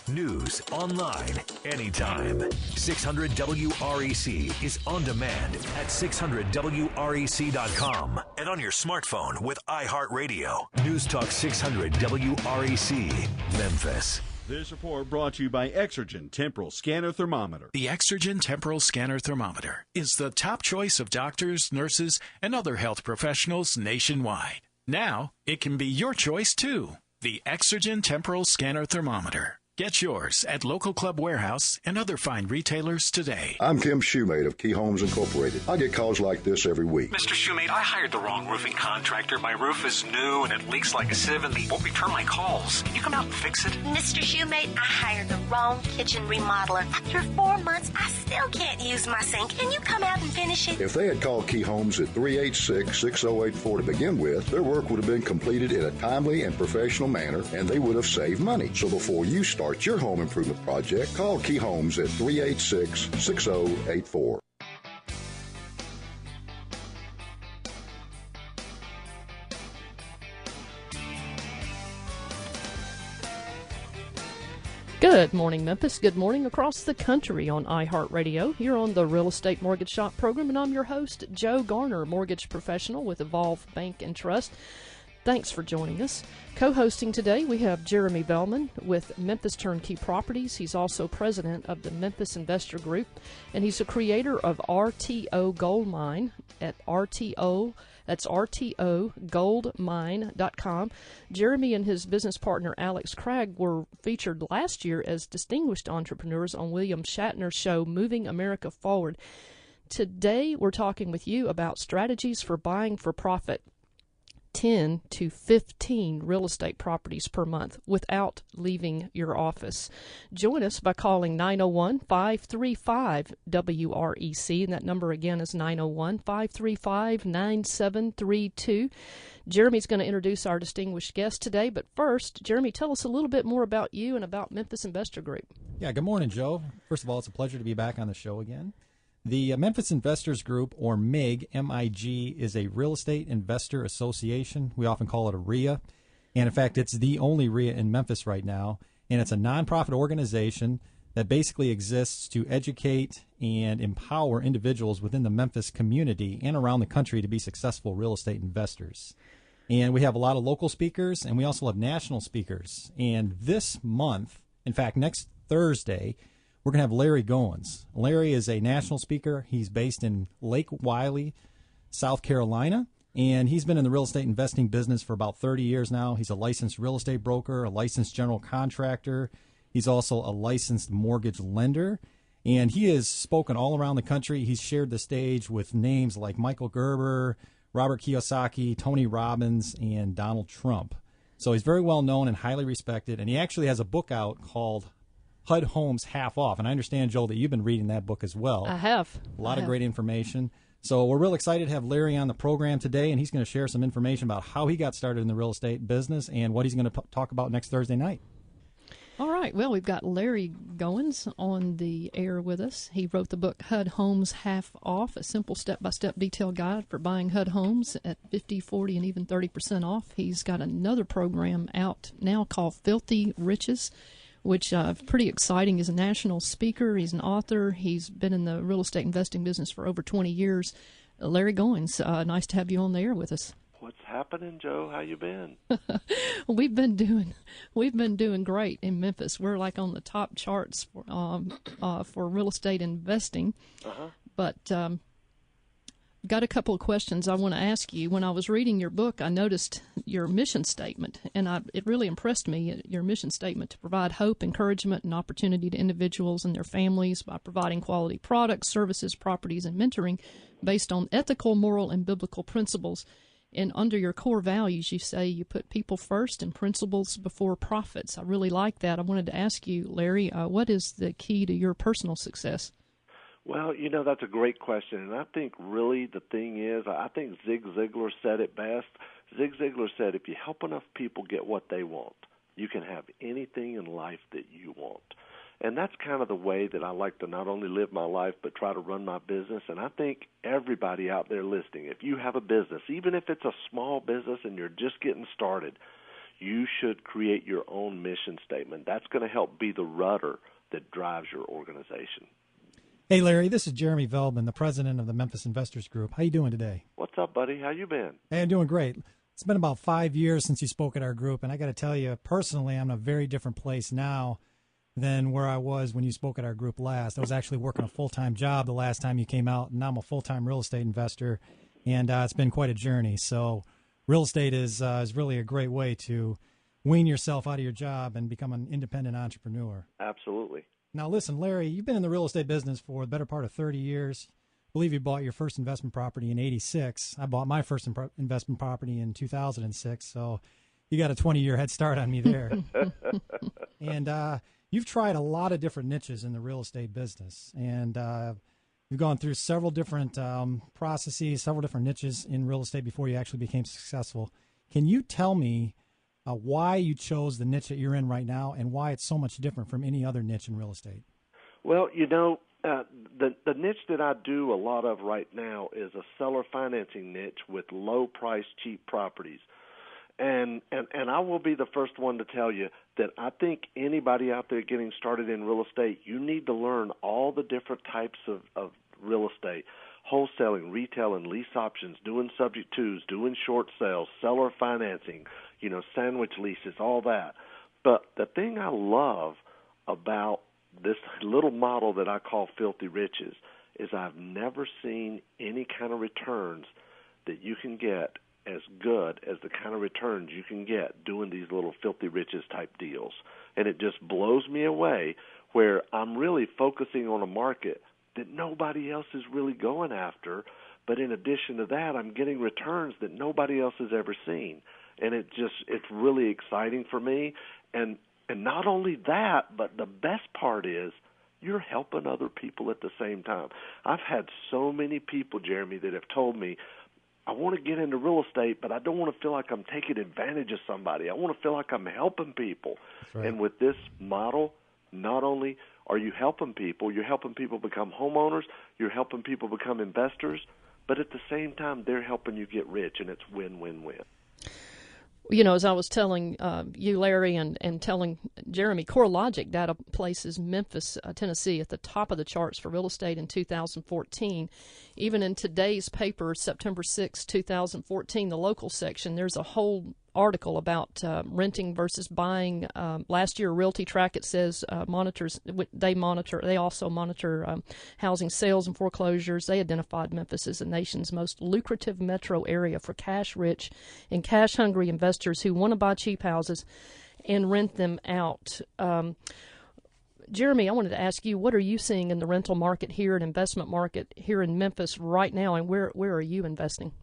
news, online, anytime. 600 WREC is on demand at 600WREC.com and on your smartphone with iHeartRadio. News Talk 600 WREC, Memphis. This report brought to you by Exergen Temporal Scanner Thermometer. The Exergen Temporal Scanner Thermometer is the top choice of doctors, nurses, and other health professionals nationwide. Now, it can be your choice, too. The Exergen Temporal Scanner Thermometer. Get yours at local Club Warehouse and other fine retailers today. I'm Kim Shoemate of Key Homes Incorporated. I get calls like this every week. Mr. Shoemate, I hired the wrong roofing contractor. My roof is new and it leaks like a sieve and they won't return my calls. Can you come out and fix it? Mr. Shoemate, I hired the wrong kitchen remodeler. After 4 months, I still can't use my sink. Can you come out and finish it? If they had called Key Homes at 386-6084 to begin with, their work would have been completed in a timely and professional manner, and they would have saved money. So before you start your home improvement project, call Key Homes at 386-6084. Good morning, Memphis. Good morning across the country on iHeartRadio. You're on the Real Estate Mortgage Shop program, and I'm your host, Joe Garner, mortgage professional with Evolve Bank and Trust. Thanks for joining us. Co-hosting today, we have Jeremy Bellman with Memphis Turnkey Properties. He's also president of the Memphis Investor Group, and he's a creator of RTO Gold Mine at that's RTOGoldmine.com. Jeremy and his business partner, Alex Craig, were featured last year as distinguished entrepreneurs on William Shatner's show, Moving America Forward. Today, we're talking with you about strategies for buying for profit. 10 to 15 real estate properties per month without leaving your office. Join us by calling 901-535-WREC, and that number again is 901-535-9732. Jeremy's going to introduce our distinguished guest today, but first, Jeremy, tell us a little bit more about you and about Memphis Investor Group. Yeah, good morning, Joe. First of all, it's a pleasure to be back on the show again. The Memphis Investors Group, or MIG, M-I-G, is a real estate investor association. We often call it a RIA. And in fact, it's the only RIA in Memphis right now. And it's a nonprofit organization that basically exists to educate and empower individuals within the Memphis community and around the country to be successful real estate investors. And we have a lot of local speakers, and we also have national speakers. And this month, in fact, next Thursday, we're going to have Larry Goins. Larry is a national speaker. He's based in Lake Wylie, South Carolina, and he's been in the real estate investing business for about 30 years now. He's a licensed real estate broker, a licensed general contractor. He's also a licensed mortgage lender, and he has spoken all around the country. He's shared the stage with names like Michael Gerber, Robert Kiyosaki, Tony Robbins, and Donald Trump. So he's very well known and highly respected, and he actually has a book out called HUD Homes Half Off. And I understand, Joel, that you've been reading that book as well. I have. A lot of great information. So we're real excited to have Larry on the program today, and he's going to share some information about how he got started in the real estate business and what he's going to talk about next Thursday night. All right. Well, we've got Larry Goins on the air with us. He wrote the book HUD Homes Half Off, a simple step-by-step detailed guide for buying HUD homes at 50, 40, and even 30% off. He's got another program out now called Filthy Riches, which pretty exciting. He's a national speaker. He's an author. He's been in the real estate investing business for over 20 years. Larry Goins, nice to have you on the air with us. What's happening, Joe? How you been? We've been doing great in Memphis. We're like on the top charts for real estate investing. But got a couple of questions I want to ask you. When I was reading your book, I noticed your mission statement, and it really impressed me, your mission statement to provide hope, encouragement, and opportunity to individuals and their families by providing quality products, services, properties, and mentoring based on ethical, moral, and biblical principles. And under your core values, you say you put people first and principles before profits. I really like that. I wanted to ask you, Larry, what is the key to your personal success? Well, that's a great question, and I think really the thing is, I think Zig Ziglar said it best. Zig Ziglar said, if you help enough people get what they want, you can have anything in life that you want. And that's kind of the way that I like to not only live my life but try to run my business. And I think everybody out there listening, if you have a business, even if it's a small business and you're just getting started, you should create your own mission statement. That's going to help be the rudder that drives your organization. Hey, Larry, this is Jeremy Veldman, the president of the Memphis Investors Group. How you doing today? What's up, buddy? How you been? Hey, I'm doing great. It's been about 5 years since you spoke at our group, and I got to tell you, personally, I'm in a very different place now than where I was when you spoke at our group last. I was actually working a full-time job the last time you came out, and now I'm a full-time real estate investor, and it's been quite a journey. So real estate is really a great way to wean yourself out of your job and become an independent entrepreneur. Absolutely. Now, listen, Larry, you've been in the real estate business for the better part of 30 years. I believe you bought your first investment property in 86. I bought my first investment property in 2006, so you got a 20-year head start on me there. And you've tried a lot of different niches in the real estate business, and you've gone through several different processes, several different niches in real estate before you actually became successful. Can you tell me why you chose the niche that you're in right now and why it's so much different from any other niche in real estate? Well, the niche that I do a lot of right now is a seller financing niche with low price, cheap properties. And I will be the first one to tell you that I think anybody out there getting started in real estate, you need to learn all the different types of real estate: wholesaling, retail, and lease options, doing subject twos, doing short sales, seller financing, sandwich leases, all that. But the thing I love about this little model that I call Filthy Riches is I've never seen any kind of returns that you can get as good as the kind of returns you can get doing these little Filthy Riches type deals. And it just blows me away, where I'm really focusing on a market that nobody else is really going after. But in addition to that, I'm getting returns that nobody else has ever seen. And it's really exciting for me. And not only that, but the best part is you're helping other people at the same time. I've had so many people, Jeremy, that have told me, I want to get into real estate, but I don't want to feel like I'm taking advantage of somebody. I want to feel like I'm helping people. Right. And with this model, not only are you helping people, you're helping people become homeowners, you're helping people become investors, but at the same time, they're helping you get rich, and it's win-win-win. As I was telling you, Larry, and telling Jeremy, CoreLogic data places Memphis, Tennessee at the top of the charts for real estate in 2014. Even in today's paper, September 6, 2014, the local section, there's a whole article about renting versus buying. Last year, Realty Track, it says, they also monitor housing sales and foreclosures. They identified Memphis as the nation's most lucrative metro area for cash-rich and cash-hungry investors who want to buy cheap houses and rent them out. Jeremy, I wanted to ask you, what are you seeing in the rental market here, and investment market here in Memphis right now, and where are you investing?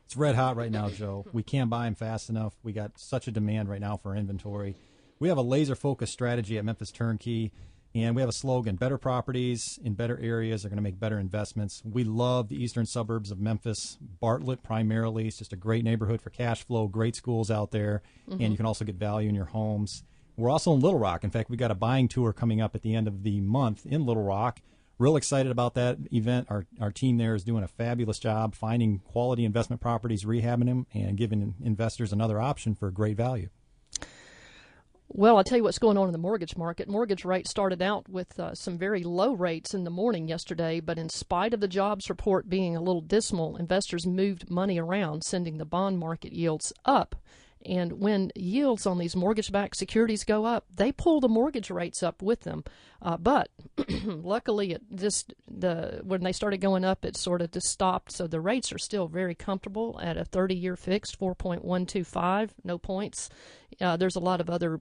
It's red hot right now, Joe. We can't buy them fast enough. We got such a demand right now for inventory. We have a laser-focused strategy at Memphis Turnkey, and we have a slogan: better properties in better areas are going to make better investments. We love the eastern suburbs of Memphis, Bartlett primarily. It's just a great neighborhood for cash flow, great schools out there, and you can also get value in your homes. We're also in Little Rock. In fact, we got a buying tour coming up at the end of the month in Little Rock. Real excited about that event. Our team there is doing a fabulous job finding quality investment properties, rehabbing them, and giving investors another option for great value. Well, I'll tell you what's going on in the mortgage market. Mortgage rates started out with some very low rates in the morning yesterday, but in spite of the jobs report being a little dismal, investors moved money around, sending the bond market yields up. And when yields on these mortgage-backed securities go up, they pull the mortgage rates up with them. But luckily, when they started going up, it sort of just stopped. So the rates are still very comfortable at a 30-year fixed, 4.125, no points. There's a lot of other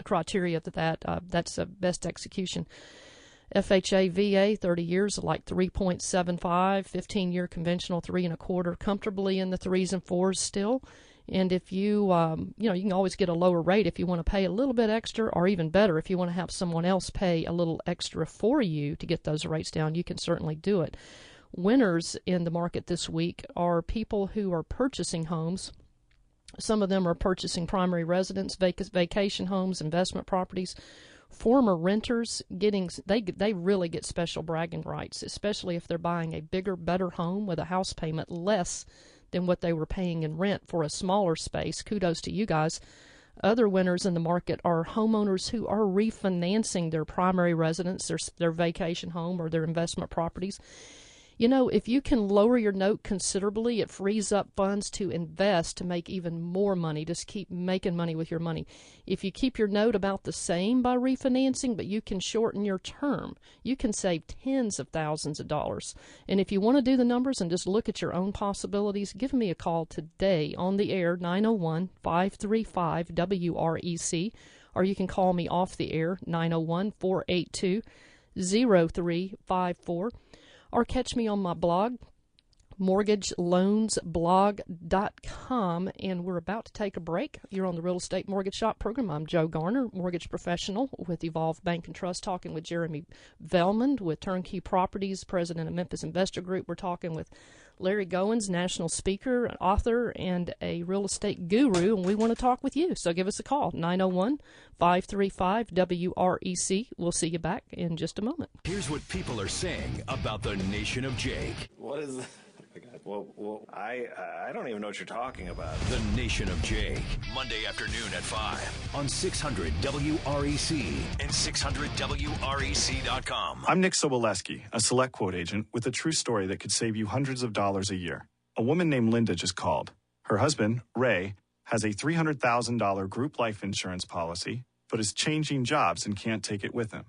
criteria that's a best execution. FHA, VA, 30 years, like 3.75, 15-year conventional, 3.25, comfortably in the 3s and 4s still. And if you can always get a lower rate if you want to pay a little bit extra, or even better, if you want to have someone else pay a little extra for you to get those rates down, you can certainly do it. Winners in the market this week are people who are purchasing homes. Some of them are purchasing primary residence, vacation homes, investment properties. Former renters they really get special bragging rights, especially if they're buying a bigger, better home with a house payment less than what they were paying in rent for a smaller space. Kudos to you guys. Other winners in the market are homeowners who are refinancing their primary residence, their vacation home, or their investment properties. You know, if you can lower your note considerably, it frees up funds to invest to make even more money, just keep making money with your money. If you keep your note about the same by refinancing, but you can shorten your term, you can save tens of thousands of dollars. And if you want to do the numbers and just look at your own possibilities, give me a call today on the air, 901-535-WREC, or you can call me off the air, 901-482-0354. Or catch me on my blog, mortgageloansblog.com, and we're about to take a break. You're on the Real Estate Mortgage Shop program. I'm Joe Garner, mortgage professional with Evolve Bank and Trust, talking with Jeremy Velman with Turnkey Properties, president of Memphis Investor Group. We're talking with Larry Goins, national speaker, an author, and a real estate guru, and we want to talk with you. So give us a call, 901-535-WREC. We'll see you back in just a moment. Here's what people are saying about the Nation of Jake. What is that? Well, I don't even know what you're talking about. The Nation of Jake, Monday afternoon at 5 on 600 WREC and 600WREC.com. I'm Nick Soboleski, a Select Quote agent with a true story that could save you hundreds of dollars a year. A woman named Linda just called. Her husband, Ray, has a $300,000 group life insurance policy, but is changing jobs and can't take it with him.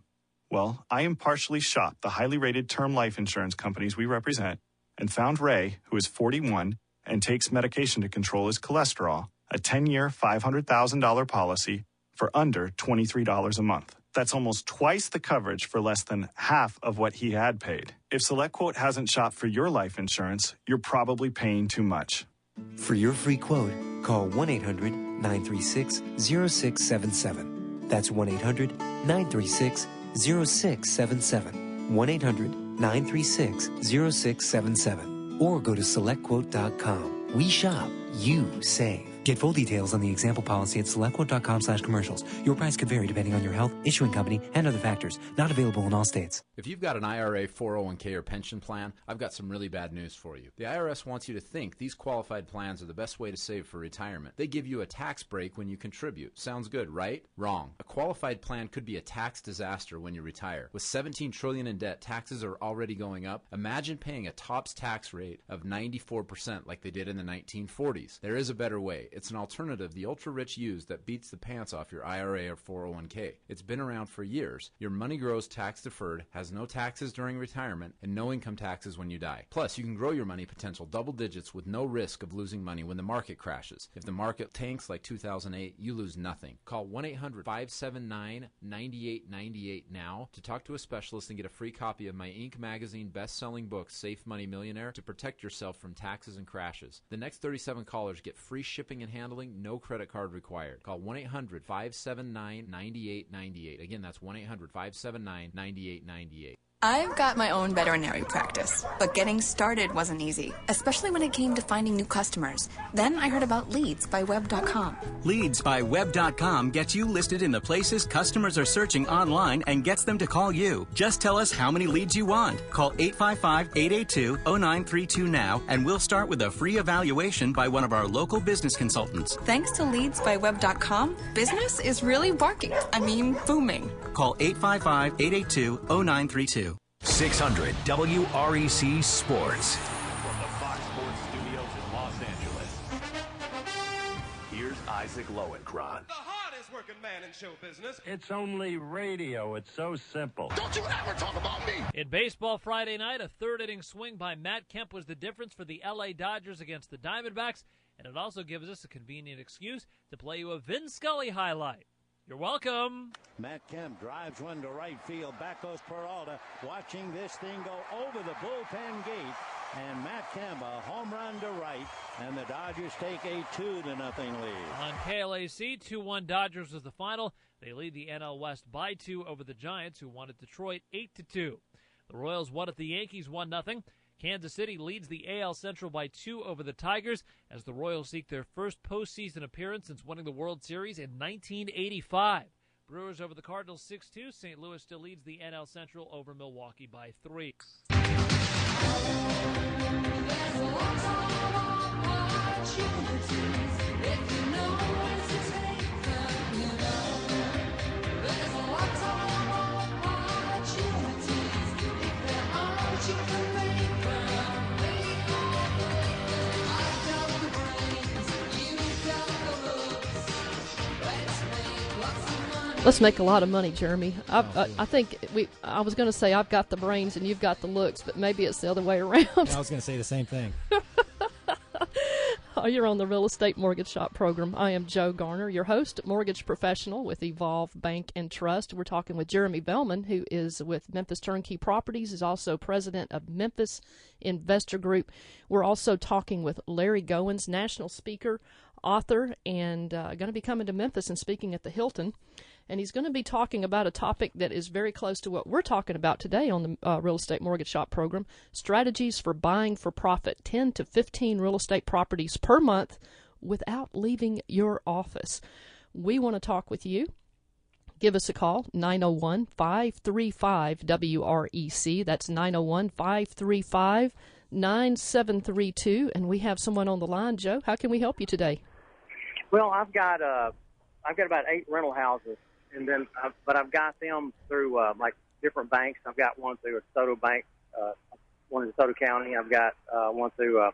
Well, I impartially shopped the highly rated term life insurance companies we represent and found Ray, who is 41 and takes medication to control his cholesterol, a 10-year, $500,000 policy for under $23 a month. That's almost twice the coverage for less than half of what he had paid. If SelectQuote hasn't shopped for your life insurance, you're probably paying too much. For your free quote, call 1-800-936-0677. That's 1-800-936-0677. 1-800-936-0677. Or go to SelectQuote.com. We shop, you save. Get full details on the example policy at SelectQuote.com/commercials. Your price could vary depending on your health, issuing company, and other factors. Not available in all states. If you've got an IRA, 401k, or pension plan, I've got some really bad news for you. The IRS wants you to think these qualified plans are the best way to save for retirement. They give you a tax break when you contribute. Sounds good, right? Wrong. A qualified plan could be a tax disaster when you retire. With $17 trillion in debt, taxes are already going up. Imagine paying a TOPS tax rate of 94% like they did in the 1940s. There is a better way. It's an alternative the ultra-rich use that beats the pants off your IRA or 401k. It's been around for years. Your money grows tax-deferred, has no taxes during retirement, and no income taxes when you die. Plus, you can grow your money potential double digits with no risk of losing money when the market crashes. If the market tanks like 2008, you lose nothing. Call 1-800-579-9898 now to talk to a specialist and get a free copy of my Inc. magazine best-selling book, Safe Money Millionaire, to protect yourself from taxes and crashes. The next 37 callers get free shipping and handling, no credit card required. Call 1-800-579-9898. Again, that's 1-800-579-9898. I've got my own veterinary practice, but getting started wasn't easy, especially when it came to finding new customers. Then I heard about LeadsByWeb.com. LeadsByWeb.com gets you listed in the places customers are searching online and gets them to call you. Just tell us how many leads you want. Call 855-882-0932 now, and we'll start with a free evaluation by one of our local business consultants. Thanks to LeadsByWeb.com, business is really barking. I mean, booming. Call 855-882-0932. 600 WREC Sports. From the Fox Sports Studios in Los Angeles, here's Isaac Lowenkron. The hardest working man in show business. It's only radio. It's so simple. Don't you ever talk about me. In baseball Friday night, a third-inning swing by Matt Kemp was the difference for the L.A. Dodgers against the Diamondbacks, and it also gives us a convenient excuse to play you a Vin Scully highlight. You're welcome. Matt Kemp drives one to right field. Back goes Peralta, watching this thing go over the bullpen gate. And Matt Kemp, a home run to right. And the Dodgers take a 2-0 lead. On KLAC, 2-1 Dodgers was the final. They lead the NL West by 2 over the Giants, who won at Detroit 8-2. The Royals won at the Yankees 1-0. Kansas City leads the AL Central by 2 over the Tigers as the Royals seek their first postseason appearance since winning the World Series in 1985. Brewers over the Cardinals 6-2. St. Louis still leads the NL Central over Milwaukee by 3. Let's make a lot of money, Jeremy. I think I was going to say I've got the brains and you've got the looks, but maybe it's the other way around. I was going to say the same thing. Oh, you're on the Real Estate Mortgage Shop program. I am Joe Garner, your host, mortgage professional with Evolve Bank and Trust. We're talking with Jeremy Bellman, who is with Memphis Turnkey Properties, is also president of Memphis Investor Group. We're also talking with Larry Goins, national speaker, author, and going to be coming to Memphis and speaking at the Hilton. And he's going to be talking about a topic that is very close to what we're talking about today on the Real Estate Mortgage Shop program, strategies for buying for profit, 10 to 15 real estate properties per month without leaving your office. We want to talk with you. Give us a call, 901-535-WREC. That's 901-535-9732. And we have someone on the line. Joe, how can we help you today? Well, I've got about 8 rental houses, and then but I've got them through like different banks. I've got one through a DeSoto bank, one in DeSoto County. I've got one through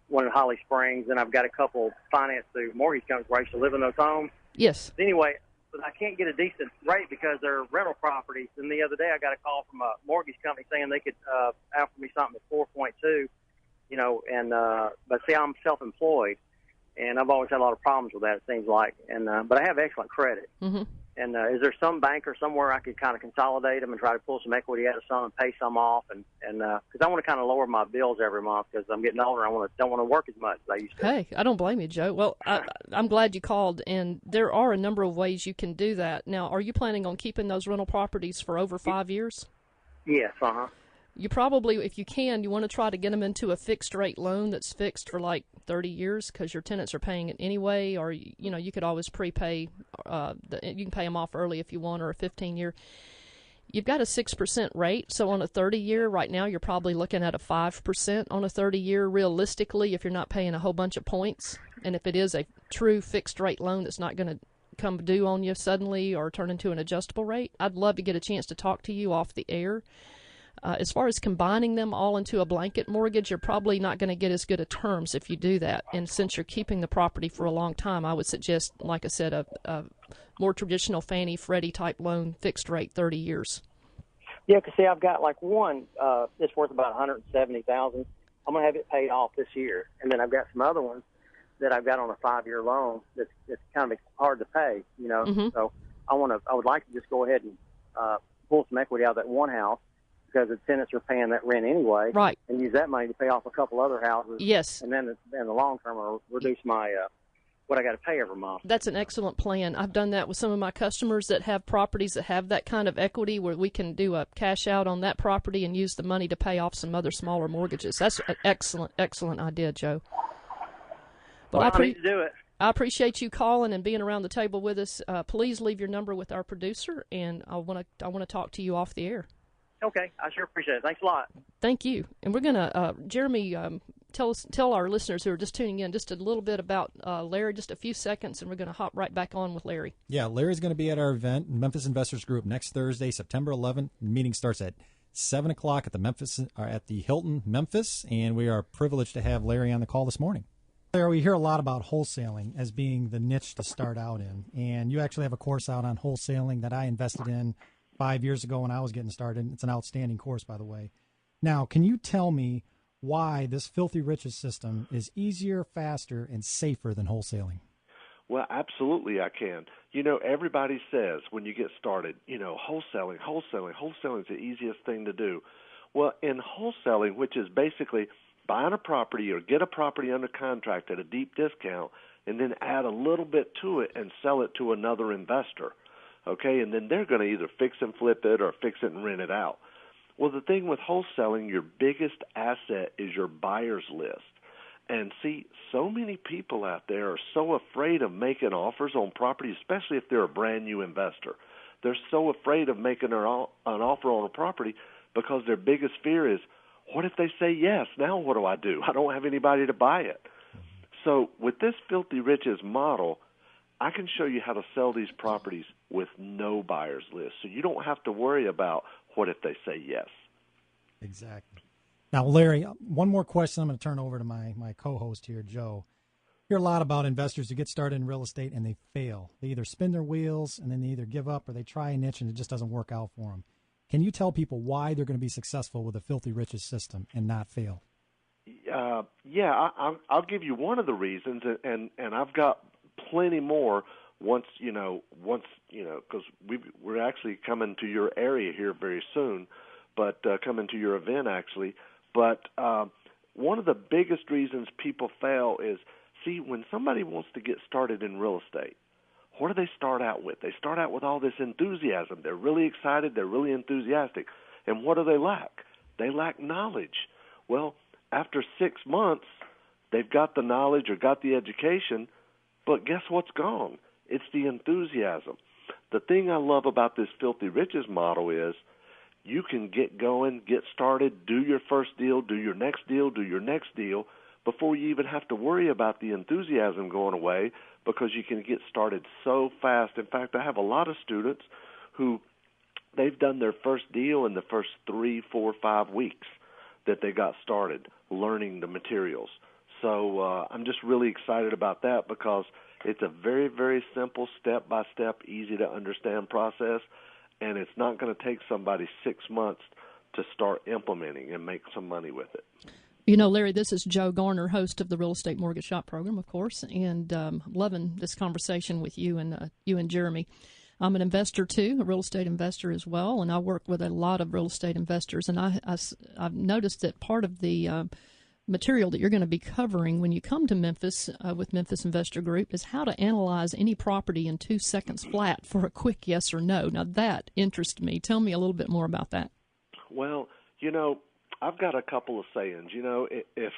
one in Holly Springs, and I've got a couple financed through mortgage companies where I used to live in those homes. Yes. But anyway, but I can't get a decent rate because they're rental properties. And the other day I got a call from a mortgage company saying they could offer me something at 4.2, and but see, I'm self-employed. And I've always had a lot of problems with that, it seems like. And but I have excellent credit. Mm-hmm. And is there some bank or somewhere I could kind of consolidate them and try to pull some equity out of some and pay some off? And because I want to kind of lower my bills every month because I'm getting older. I don't want to work as much as I used to. Hey, I don't blame you, Joe. Well, I'm glad you called. And there are a number of ways you can do that. Now, are you planning on keeping those rental properties for over 5 years? Yes, uh-huh. You probably, if you can, you want to try to get them into a fixed rate loan that's fixed for like 30 years because your tenants are paying it anyway, or, you could always prepay, you can pay them off early if you want, or a 15-year. You've got a 6% rate, so on a 30-year, right now you're probably looking at a 5% on a 30-year realistically if you're not paying a whole bunch of points. And if it is a true fixed rate loan that's not going to come due on you suddenly or turn into an adjustable rate, I'd love to get a chance to talk to you off the air. As far as combining them all into a blanket mortgage, you're probably not going to get as good of terms if you do that. And since you're keeping the property for a long time, I would suggest, like I said, a more traditional Fannie Freddie type loan, fixed rate, 30 years. Yeah, because see, I've got like one that's worth about $170,000. I'm going to have it paid off this year, and then I've got some other ones that I've got on a 5-year loan that's kind of hard to pay. Mm-hmm. So I would like to just go ahead and pull some equity out of that one house, because the tenants are paying that rent anyway, right? And use that money to pay off a couple other houses. Yes. And then in the long term, I'll reduce my what I got to pay every month. That's an excellent plan. I've done that with some of my customers that have properties that have that kind of equity where we can do a cash out on that property and use the money to pay off some other smaller mortgages. That's an excellent idea, Joe. Well, I need to do it. I appreciate you calling and being around the table with us. Please leave your number with our producer, and I want to talk to you off the air. Okay, I sure appreciate it. Thanks a lot. Thank you. And we're going to, Jeremy, tell our listeners who are just tuning in just a little bit about Larry, just a few seconds, and we're going to hop right back on with Larry. Yeah, Larry's going to be at our event, Memphis Investors Group, next Thursday, September 11th. The meeting starts at 7 o'clock at the Hilton, Memphis, and we are privileged to have Larry on the call this morning. Larry, we hear a lot about wholesaling as being the niche to start out in, and you actually have a course out on wholesaling that I invested in 5 years ago when I was getting started. It's an outstanding course, by the way. Now, can you tell me why this filthy riches system is easier, faster, and safer than wholesaling? Well, absolutely I can. Everybody says when you get started, wholesaling is the easiest thing to do. Well, in wholesaling, which is basically buying a property or get a property under contract at a deep discount and then add a little bit to it and sell it to another investor. Okay, and then they're going to either fix and flip it or fix it and rent it out. Well, the thing with wholesaling, your biggest asset is your buyer's list. And see, so many people out there are so afraid of making offers on property, especially if they're a brand new investor. They're so afraid of making an offer on a property because their biggest fear is, what if they say yes? Now what do? I don't have anybody to buy it. So with this Filthy Riches model, I can show you how to sell these properties with no buyer's list. So you don't have to worry about what if they say yes. Exactly. Now, Larry, one more question I'm going to turn over to my co-host here, Joe. Hear a lot about investors who get started in real estate and they fail. They either spin their wheels and then they either give up or they try a niche and it just doesn't work out for them. Can you tell people why they're going to be successful with a filthy riches system and not fail? I'll give you one of the reasons, and I've got plenty more once because we're actually coming to your area here very soon, but coming to your event actually. But one of the biggest reasons people fail is, see, when somebody wants to get started in real estate, what do they start out with? They start out with all this enthusiasm. They're really excited. They're really enthusiastic. And what do they lack? They lack knowledge. Well, after 6 months, they've got the knowledge or got the education, but guess what's gone? It's the enthusiasm. The thing I love about this Filthy Riches model is you can get going, get started, do your first deal, do your next deal, do your next deal, before you even have to worry about the enthusiasm going away, because you can get started so fast. In fact, I have a lot of students who they've done their first deal in the first 3, 4, 5 weeks that they got started learning the materials. So I'm just really excited about that because it's a very, very simple, step-by-step, easy-to-understand process, and it's not going to take somebody 6 months to start implementing and make some money with it. You know, Larry, this is Joe Garner, host of the Real Estate Mortgage Shop program, of course, and loving this conversation with you and Jeremy. I'm an investor, too, a real estate investor as well, and I work with a lot of real estate investors. And I've noticed that part of the material that you're going to be covering when you come to Memphis with Memphis Investor Group is how to analyze any property in 2 seconds flat for a quick yes or no. Now, that interests me. Tell me a little bit more about that. Well, I've got a couple of sayings. If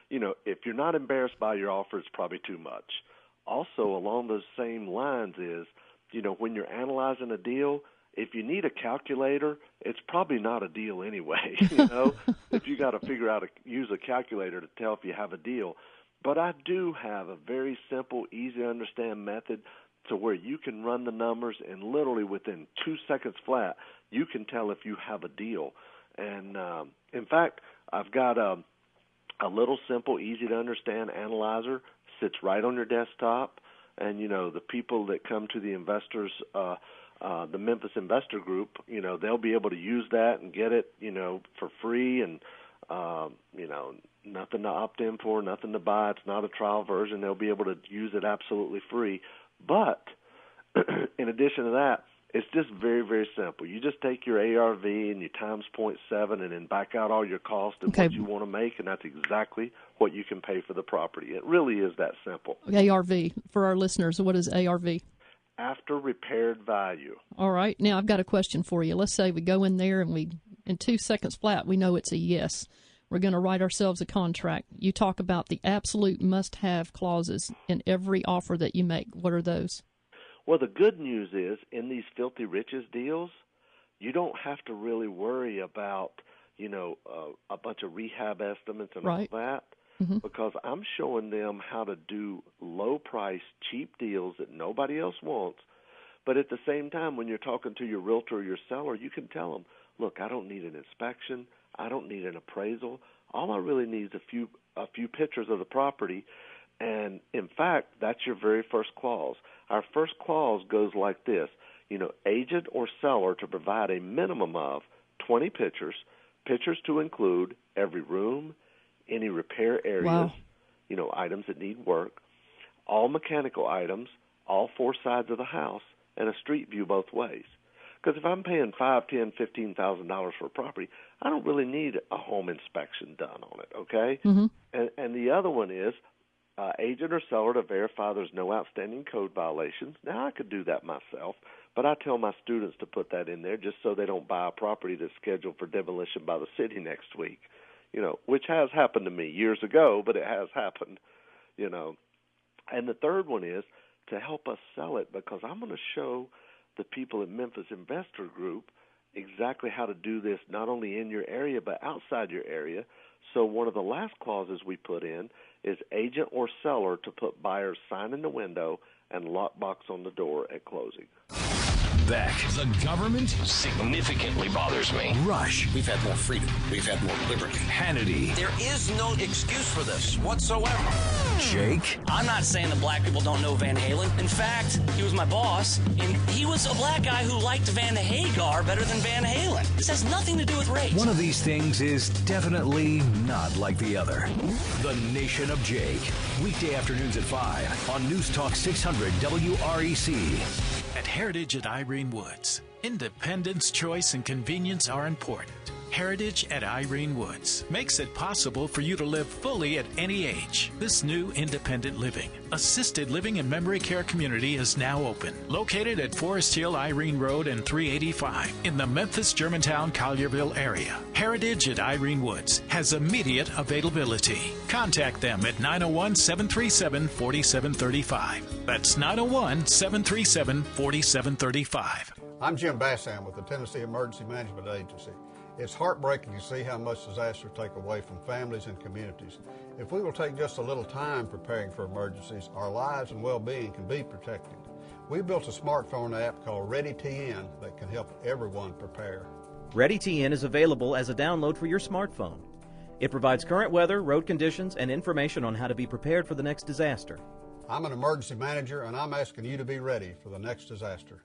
you're not embarrassed by your offer, it's probably too much. Also, along those same lines is, when you're analyzing a deal, if you need a calculator, it's probably not a deal anyway. If you got to use a calculator to tell if you have a deal. But I do have a very simple, easy to understand method to where you can run the numbers and literally within 2 seconds flat, you can tell if you have a deal. And in fact, I've got a little simple, easy to understand analyzer, sits right on your desktop. And, the people that come to the investors, the Memphis Investor Group, they'll be able to use that and get it, for free and, nothing to opt in for, nothing to buy. It's not a trial version. They'll be able to use it absolutely free. But in addition to that, it's just very, very simple. You just take your ARV and you times 0.7 and then back out all your costs and what you want to make, and that's exactly what you can pay for the property. It really is that simple. ARV, for our listeners, what is ARV? After repaired value. All right. Now, I've got a question for you. Let's say we go in there and in 2 seconds flat, we know it's a yes. We're going to write ourselves a contract. You talk about the absolute must-have clauses in every offer that you make. What are those? Well, the good news is in these Filthy Riches deals, you don't have to really worry about, a bunch of rehab estimates and all that, because I'm showing them how to do low-price, cheap deals that nobody else wants. But at the same time, when you're talking to your realtor or your seller, you can tell them, look, I don't need an inspection. I don't need an appraisal. All I really need is a few pictures of the property. And, in fact, that's your very first clause. Our first clause goes like this, agent or seller to provide a minimum of 20 pictures to include every room, any repair areas, items that need work, all mechanical items, all 4 sides of the house, and a street view both ways. Because if I'm paying $5,000, $10,000, $15,000 for a property, I don't really need a home inspection done on it, okay? And the other one is, agent or seller to verify there's no outstanding code violations. Now, I could do that myself, but I tell my students to put that in there just so they don't buy a property that's scheduled for demolition by the city next week, which has happened to me years ago, but it has happened, And the third one is to help us sell it, because I'm going to show the people at Memphis Investor Group exactly how to do this not only in your area but outside your area. So one of the last clauses we put in is agent or seller to put buyer's sign in the window and lockbox on the door at closing. Beck. The government significantly bothers me. Rush. We've had more freedom. We've had more liberty. Hannity. There is no excuse for this whatsoever. Jake. I'm not saying that black people don't know Van Halen. In fact, he was my boss, and he was a black guy who liked Van Hagar better than Van Halen. This has nothing to do with race. One of these things is definitely not like the other. The Nation of Jake. Weekday afternoons at 5 on News Talk 600 WREC. At Heritage at Irene Woods, independence, choice, and convenience are important. Heritage at Irene Woods makes it possible for you to live fully at any age. This new independent living, assisted living and memory care community is now open. Located at Forest Hill, Irene Road and 385 in the Memphis, Germantown, Collierville area. Heritage at Irene Woods has immediate availability. Contact them at 901-737-4735. That's 901-737-4735. I'm Jim Bassam with the Tennessee Emergency Management Agency. It's heartbreaking to see how much disaster take away from families and communities. If we will take just a little time preparing for emergencies, our lives and well-being can be protected. We built a smartphone app called ReadyTN that can help everyone prepare. ReadyTN is available as a download for your smartphone. It provides current weather, road conditions, and information on how to be prepared for the next disaster. I'm an emergency manager, and I'm asking you to be ready for the next disaster.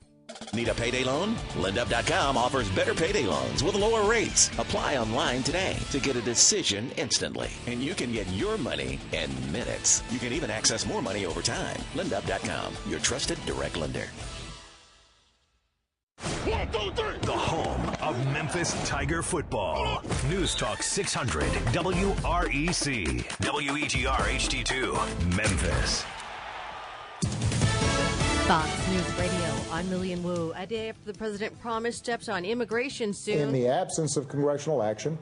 Need a payday loan? LendUp.com offers better payday loans with lower rates. Apply online today to get a decision instantly. And you can get your money in minutes. You can even access more money over time. LendUp.com, your trusted direct lender. 1, 2, 3. The home of Memphis Tiger football. News Talk 600 WREC. WEGR HD2, Memphis. Fox News Radio, I'm Lillian Wu. A day after the president promised steps on immigration soon. In the absence of congressional action,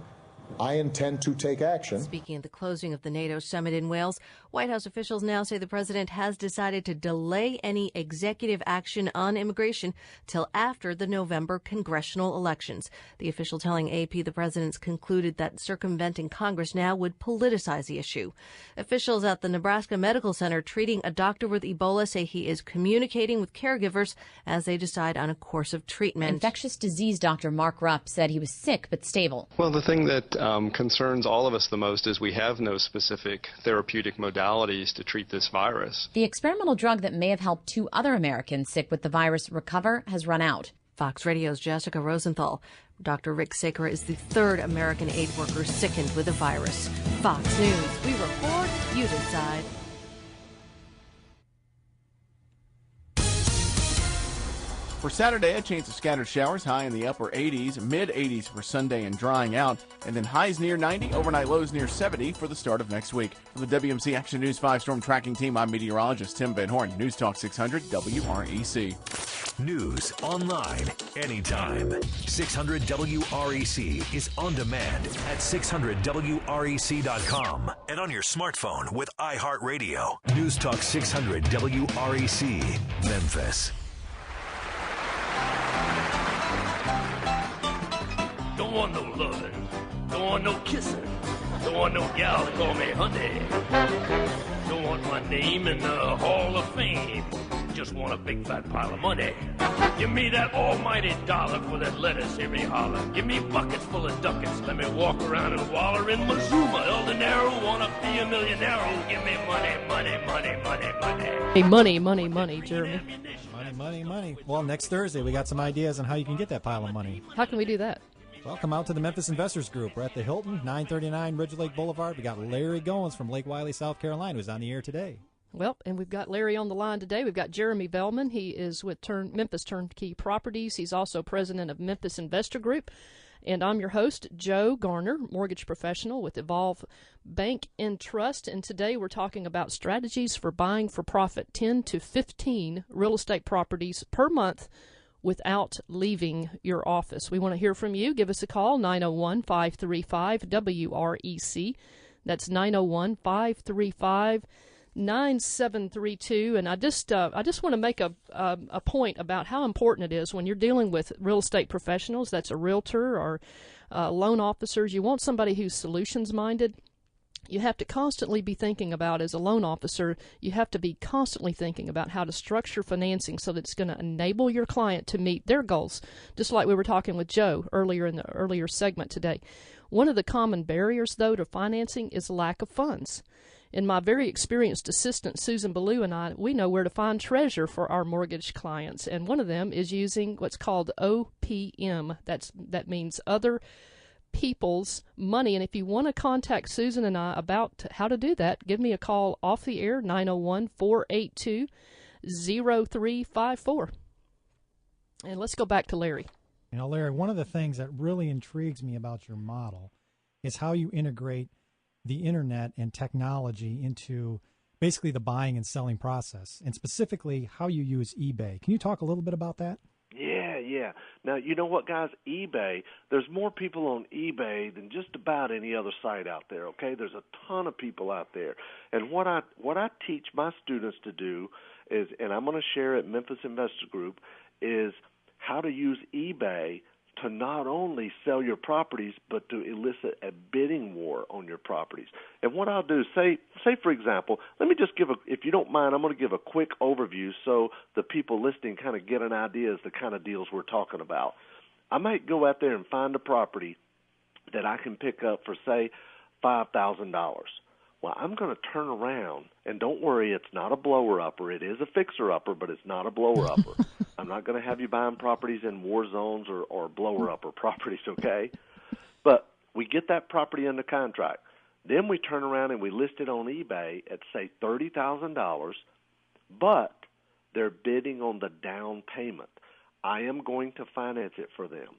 I intend to take action. Speaking at the closing of the NATO summit in Wales, White House officials now say the president has decided to delay any executive action on immigration till after the November congressional elections. The official telling AP the president's concluded that circumventing Congress now would politicize the issue. Officials at the Nebraska Medical Center treating a doctor with Ebola say he is communicating with caregivers as they decide on a course of treatment. Infectious disease doctor Mark Rupp said he was sick but stable. Well, the thing that concerns all of us the most is we have no specific therapeutic modalities to treat this virus. The experimental drug that may have helped 2 other Americans sick with the virus recover has run out. Fox Radio's Jessica Rosenthal. Dr. Rick Sakara is the 3rd American aid worker sickened with the virus. Fox News, we report, you decide. For Saturday, a chance of scattered showers, high in the upper 80s, mid-80s for Sunday and drying out, and then highs near 90, overnight lows near 70 for the start of next week. For the WMC Action News 5 Storm Tracking Team, I'm meteorologist Tim Van Horn, News Talk 600 WREC. News online anytime. 600 WREC is on demand at 600WREC.com and on your smartphone with iHeartRadio. News Talk 600 WREC, Memphis. Don't want no loving, don't want no kissing, don't want no gal to call me honey. Don't want my name in the Hall of Fame, just want a big fat pile of money. Give me that almighty dollar for that lettuce, hear me holler. Give me buckets full of ducats, let me walk around and waller in Mazuma. El Dinero, wanna be a millionaire, give me money, money, money, money, money. Hey, money, money, money, Jeremy. Money, money, money. Well, next Thursday we got some ideas on how you can get that pile of money. How can we do that? Well, come out to the Memphis Investors Group. We're at the Hilton, 939 Ridge Lake Boulevard. We got Larry Goins from Lake Wiley, South Carolina, who's on the air today. Well, and we've got Larry on the line today. We've got Jeremy Bellman. He is with Memphis Turnkey Properties. He's also president of Memphis Investor Group. And I'm your host, Joe Garner, mortgage professional with Evolve Bank and Trust. And today we're talking about strategies for buying for profit 10 to 15 real estate properties per month without leaving your office. We want to hear from you. Give us a call, 901-535-WREC. That's 901-535-9732. And I just want to make a point about how important it is when you're dealing with real estate professionals, that's a realtor or loan officers. You want somebody who's solutions-minded. you have to constantly be thinking about, as a loan officer, you have to be constantly thinking about how to structure financing so that it's going to enable your client to meet their goals. Just like we were talking with Joe earlier in the earlier segment today. One of the common barriers, though, to financing is lack of funds. And my very experienced assistant, Susan Ballou, and I, we know where to find treasure for our mortgage clients. And one of them is using what's called OPM. That means other people's money. And if you want to contact Susan and I about how to do that, give me a call off the air, 901-482-0354. And let's go back to Larry. You know, Larry, one of the things that really intrigues me about your model is how you integrate the internet and technology into basically the buying and selling process, and specifically how you use eBay. Can you talk a little bit about that? Yeah. Now, you know what, guys? eBay, there's more people on eBay than just about any other site out there, okay? There's a ton of people out there. And what I teach my students to do is, and I'm going to share at Memphis Investor Group, is how to use eBay to not only sell your properties, but to elicit a bidding war on your properties. And what I'll do, say for example, let me just if you don't mind, I'm going to give a quick overview so the people listening kind of get an idea as the kind of deals we're talking about. I might go out there and find a property that I can pick up for, say, $5,000. Well, I'm going to turn around, and don't worry, it's not a blower-upper. It is a fixer-upper, but it's not a blower-upper. I'm not going to have you buying properties in war zones or blower-upper properties, okay? But we get that property under contract. Then we turn around and we list it on eBay at, say, $30,000, but they're bidding on the down payment. I am going to finance it for them.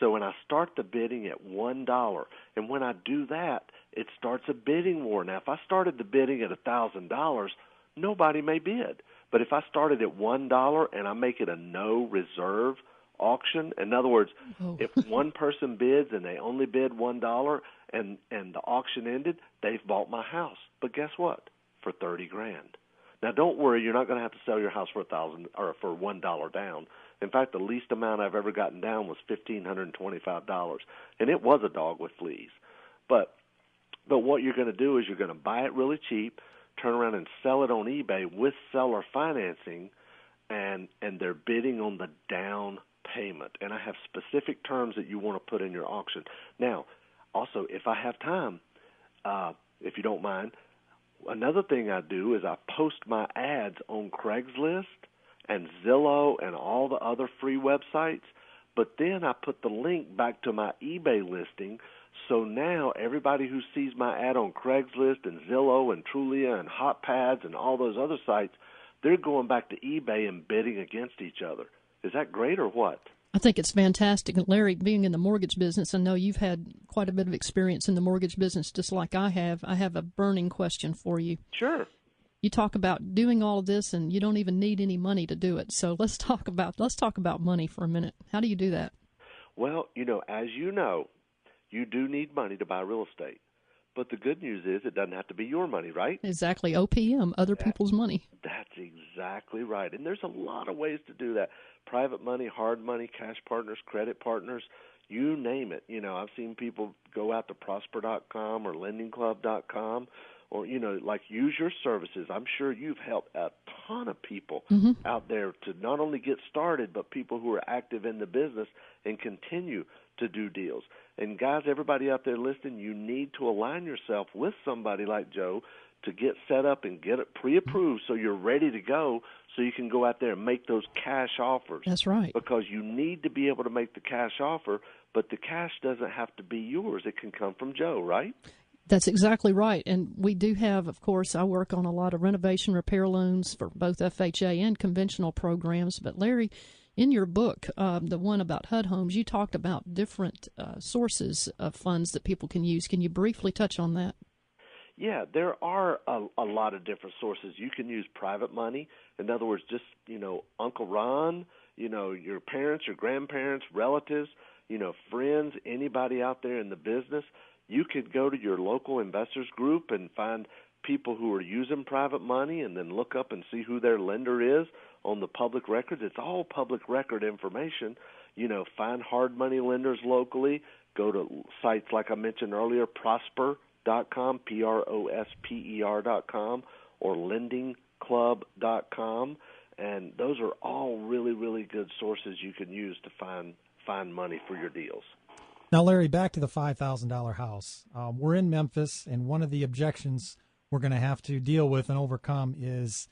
So when I start the bidding at $1, and when I do that, it starts a bidding war. Now, if I started the bidding at $1,000, nobody may bid. But if I started at $1 and I make it a no reserve auction, in other words, if one person bids and they only bid $1 and the auction ended, they've bought my house. But guess what? For $30,000. Now, don't worry, you're not going to have to sell your house for $1,000 or for $1 down. In fact, the least amount I've ever gotten down was $1,525, and it was a dog with fleas. But what you're going to do is you're going to buy it really cheap, turn around and sell it on eBay with seller financing, and they're bidding on the down payment. And I have specific terms that you want to put in your auction. Now, also, if I have time, if you don't mind, another thing I do is I post my ads on Craigslist and Zillow and all the other free websites, but then I put the link back to my eBay listing, so now everybody who sees my ad on Craigslist and Zillow and Trulia and HotPads and all those other sites, they're going back to eBay and bidding against each other. Is that great or what? I think it's fantastic. And Larry, being in the mortgage business, I know you've had quite a bit of experience in the mortgage business just like I have. I have a burning question for you. Sure. You talk about doing all of this, and you don't even need any money to do it. So let's talk about money for a minute. How do you do that? Well, as you know, you do need money to buy real estate. But the good news is it doesn't have to be your money, right? Exactly. OPM, other people's money. That's exactly right. And there's a lot of ways to do that. Private money, hard money, cash partners, credit partners, you name it. I've seen people go out to prosper.com or lendingclub.com or, use your services. I'm sure you've helped a ton of people out there to not only get started, but people who are active in the business and continue to do deals. And guys, everybody out there listening, you need to align yourself with somebody like Joe to get set up and get it pre-approved so you're ready to go so you can go out there and make those cash offers. That's right. Because you need to be able to make the cash offer, but the cash doesn't have to be yours. It can come from Joe, right? That's exactly right. And we do have, of course, I work on a lot of renovation repair loans for both FHA and conventional programs. But Larry, in your book, the one about HUD homes, you talked about different sources of funds that people can use. Can you briefly touch on that? Yeah, there are a lot of different sources. You can use private money. In other words, just, Uncle Ron, your parents, your grandparents, relatives, friends, anybody out there in the business. You could go to your local investors group and find people who are using private money and then look up and see who their lender is on the public records. It's all public record information. Find hard money lenders locally. Go to sites like I mentioned earlier, Prosper, prosper.com, prosper.com, or lendingclub.com, and those are all really, really good sources you can use to find money for your deals. Now, Larry, back to the $5,000 house. We're in Memphis, and one of the objections we're going to have to deal with and overcome is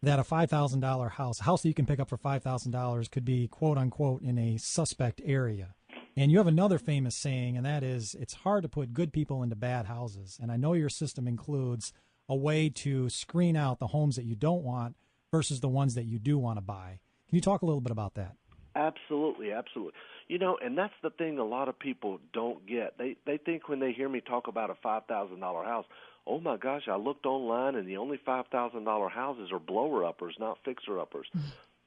that a $5,000 house, a house that you can pick up for $5,000, could be, quote unquote, in a suspect area. And you have another famous saying, and that is, it's hard to put good people into bad houses. And I know your system includes a way to screen out the homes that you don't want versus the ones that you do want to buy. Can you talk a little bit about that? Absolutely, absolutely. You know, and that's the thing a lot of people don't get. They think when they hear me talk about a $5,000 house, oh my gosh, I looked online and the only $5,000 houses are blower-uppers, not fixer-uppers.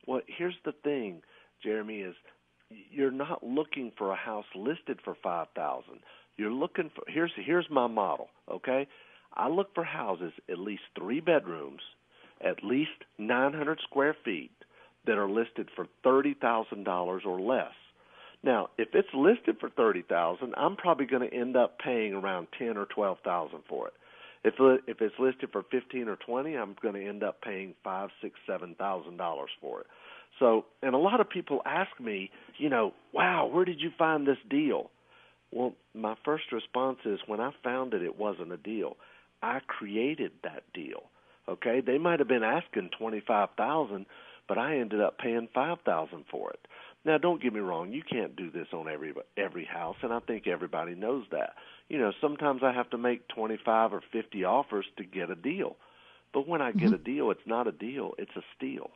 Well, here's the thing, Jeremy, is you're not looking for a house listed for $5,000. You're looking for, here's my model, okay? I look for houses at least 3 bedrooms, at least 900 square feet, that are listed for $30,000 or less. Now, if it's listed for $30,000, I'm probably going to end up paying around $10,000 or $12,000 for it. If it's listed for $15,000 or $20,000, I'm going to end up paying $5,000, $6,000, $7,000 for it. So, and a lot of people ask me, you know, wow, where did you find this deal? Well, my first response is when I found it, it wasn't a deal. I created that deal. Okay, they might have been asking $25,000, but I ended up paying $5,000 for it. Now, don't get me wrong, you can't do this on every house, and I think everybody knows that. You know, sometimes I have to make 25 or 50 offers to get a deal. But when I get a deal, it's not a deal, it's a steal.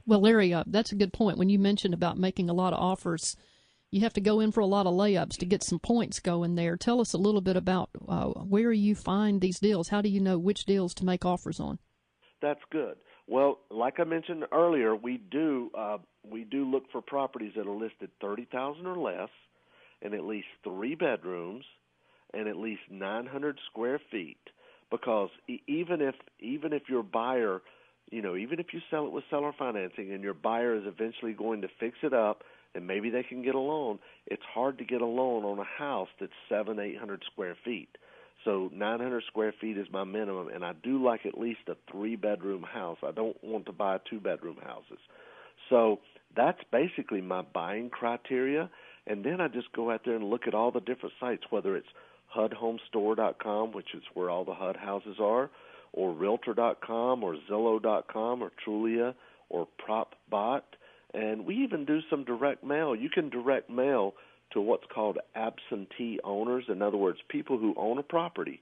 Well, Larry, that's a good point. When you mentioned about making a lot of offers, you have to go in for a lot of layups to get some points going there. Tell us a little bit about where you find these deals. How do you know which deals to make offers on? That's good. Well, like I mentioned earlier, we do look for properties that are listed $30,000 or less, and at least 3 bedrooms, and at least 900 square feet. Because even if your buyer, you know, even if you sell it with seller financing and your buyer is eventually going to fix it up, and maybe they can get a loan, it's hard to get a loan on a house that's 700-800 square feet. So 900 square feet is my minimum, and I do like at least a 3-bedroom house. I don't want to buy 2-bedroom houses. So that's basically my buying criteria, and then I just go out there and look at all the different sites, whether it's HUDHomestore.com, which is where all the HUD houses are, or Realtor.com, or Zillow.com, or Trulia, or PropBot. And we even do some direct mail. You can direct mail to what's called absentee owners. In other words, people who own a property,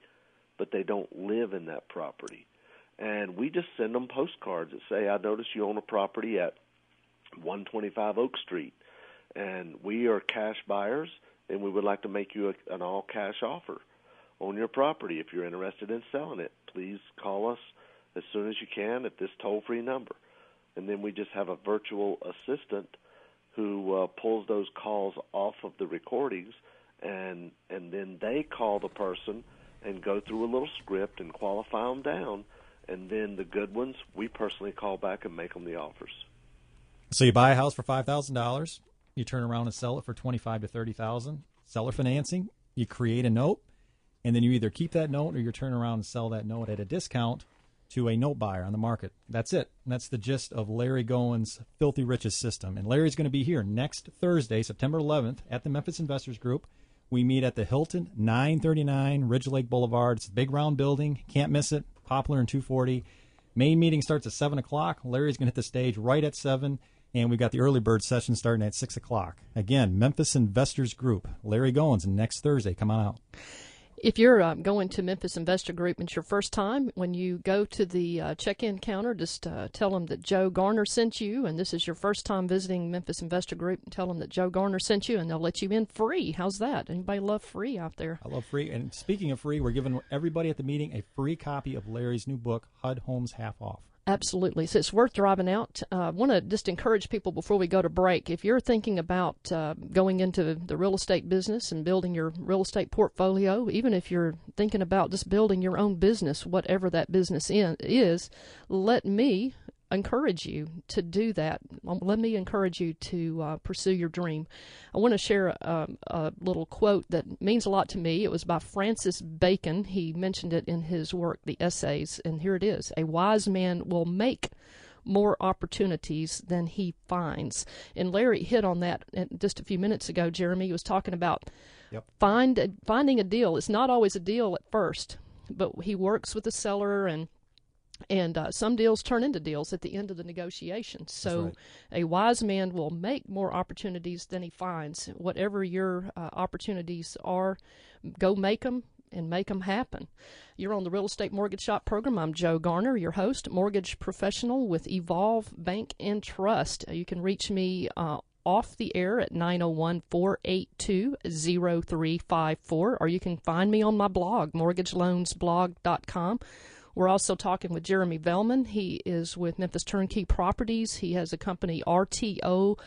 but they don't live in that property. And we just send them postcards that say, I notice you own a property at 125 Oak Street, and we are cash buyers, and we would like to make you an all-cash offer on your property. If you're interested in selling it, please call us as soon as you can at this toll-free number. And then we just have a virtual assistant who pulls those calls off of the recordings, and then they call the person and go through a little script and qualify them down, and then the good ones, we personally call back and make them the offers. So you buy a house for $5,000, you turn around and sell it for $25,000 to $30,000. Seller financing, you create a note, and then you either keep that note or you turn around and sell that note at a discount to a note buyer on the market. That's it. And that's the gist of Larry Gowen's Filthy Riches system. And Larry's going to be here next Thursday, September 11th, at the Memphis Investors Group. We meet at the Hilton, 939 Ridge Lake Boulevard. It's a big round building. Can't miss it. Poplar and 240. Main meeting starts at 7 o'clock. Larry's going to hit the stage right at 7. And we've got the early bird session starting at 6 o'clock. Again, Memphis Investors Group. Larry Gowen's next Thursday. Come on out. If you're going to Memphis Investor Group and it's your first time, when you go to the check-in counter, just tell them that Joe Garner sent you, and this is your first time visiting Memphis Investor Group, and tell them that Joe Garner sent you, and they'll let you in free. How's that? Anybody love free out there? I love free. And speaking of free, we're giving everybody at the meeting a free copy of Larry's new book, HUD Homes Half Off. Absolutely. So it's worth driving out. I want to just encourage people before we go to break. If you're thinking about going into the real estate business and building your real estate portfolio, even if you're thinking about just building your own business, whatever that business is, let me encourage you to do that. Let me encourage you to pursue your dream. I want to share a little quote that means a lot to me. It was by Francis Bacon. He mentioned it in his work, The Essays, and here it is. A wise man will make more opportunities than he finds. And Larry hit on that just a few minutes ago. Jeremy was talking about finding a deal. It's not always a deal at first, but he works with the seller, and some deals turn into deals at the end of the negotiation. So a wise man will make more opportunities than he finds. Whatever your opportunities are, go make them and make them happen. You're on the Real Estate Mortgage Shop program. I'm Joe Garner, your host, mortgage professional with Evolve Bank and Trust. You can reach me off the air at 901-482-0354, or you can find me on my blog, mortgageloansblog.com. We're also talking with Jeremy Velman. He is with Memphis Turnkey Properties. He has a company, RTO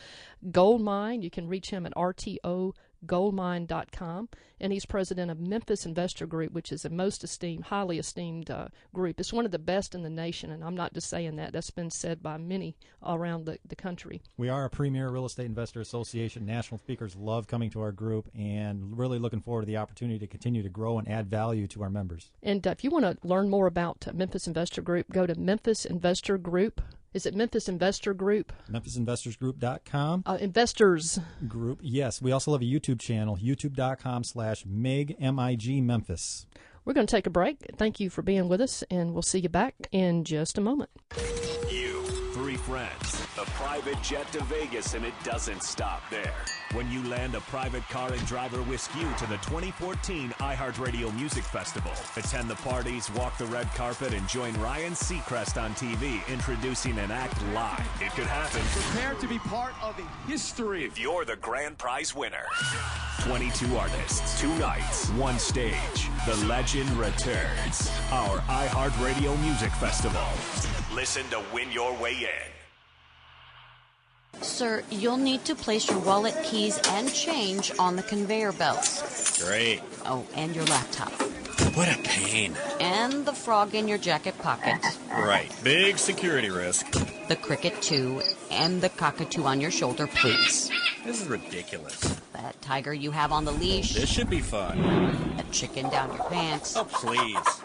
Gold Mine. You can reach him at rtogoldmine.com. And he's president of Memphis Investor Group, which is a most esteemed, highly esteemed group. It's one of the best in the nation, and I'm not just saying that. That's been said by many around the country. We are a premier real estate investor association. National speakers love coming to our group, and really looking forward to the opportunity to continue to grow and add value to our members. And if you want to learn more about Memphis Investor Group, go to Memphis Investor Group. Is it Memphis Investor Group? MemphisInvestorsGroup.com. Investors Group. Yes. We also have a YouTube channel, youtube.com/MIG, M-I-G, Memphis. We're going to take a break. Thank you for being with us, and we'll see you back in just a moment. You, three friends, a private jet to Vegas, and it doesn't stop there. When you land a private car and driver whisk you to the 2014 iHeartRadio Music Festival. Attend the parties, walk the red carpet, and join Ryan Seacrest on TV introducing an act live. It could happen. Prepare to be part of history. If you're the grand prize winner. 22 artists, 2 nights, 1 stage. The legend returns. Our iHeartRadio Music Festival. Listen to win your way in. Sir, you'll need to place your wallet, keys, and change on the conveyor belts. Great. Oh, and your laptop. What a pain. And the frog in your jacket pocket. Right. Big security risk. The cricket, too. And the cockatoo on your shoulder, please. This is ridiculous. That tiger you have on the leash. This should be fun. A chicken down your pants. Oh, please.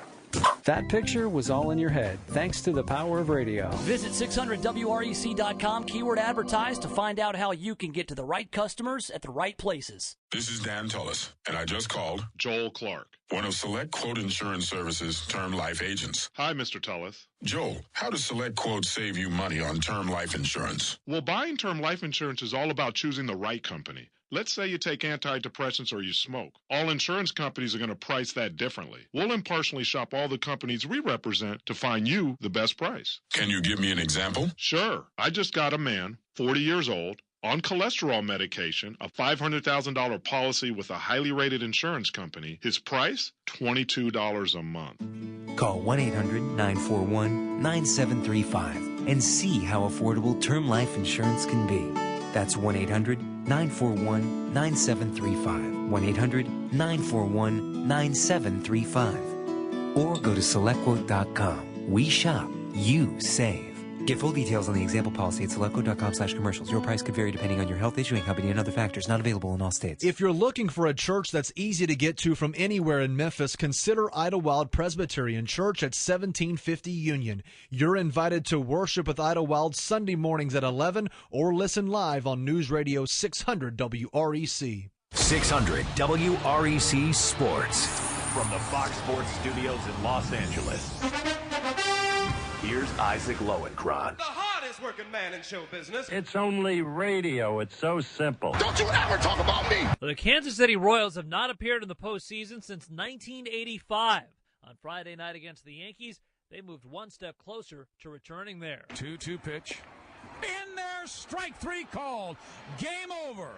That picture was all in your head, thanks to the power of radio. Visit 600WREC.com, keyword advertise, to find out how you can get to the right customers at the right places. This is Dan Tullis, and I just called Joel Clark, one of Select Quote Insurance Services' term life agents. Hi, Mr. Tullis. Joel, how does Select Quote save you money on term life insurance? Well, buying term life insurance is all about choosing the right company. Let's say you take antidepressants or you smoke. All insurance companies are going to price that differently. We'll impartially shop all the companies we represent to find you the best price. Can you give me an example? Sure. I just got a man, 40 years old, on cholesterol medication, a $500,000 policy with a highly rated insurance company. His price, $22 a month. Call 1-800-941-9735 and see how affordable term life insurance can be. That's 1-800-941-9735. 1-800-941-9735. Or go to SelectQuote.com. We shop. You save. Get full details on the example policy at SelectQuote.com/commercials. Your price could vary depending on your health, issuing company, and other factors. Not available in all states. If you're looking for a church that's easy to get to from anywhere in Memphis, consider Idlewild Presbyterian Church at 1750 Union. You're invited to worship with Idlewild Sunday mornings at 11 or listen live on News Radio 600 WREC. 600 WREC Sports. From the Fox Sports Studios in Los Angeles. Here's Isaac Lowenkron. The hardest working man in show business. It's only radio. It's so simple. Don't you ever talk about me. The Kansas City Royals have not appeared in the postseason since 1985. On Friday night against the Yankees, they moved one step closer to returning there. 2-2 pitch. In there, strike 3 called. Game over.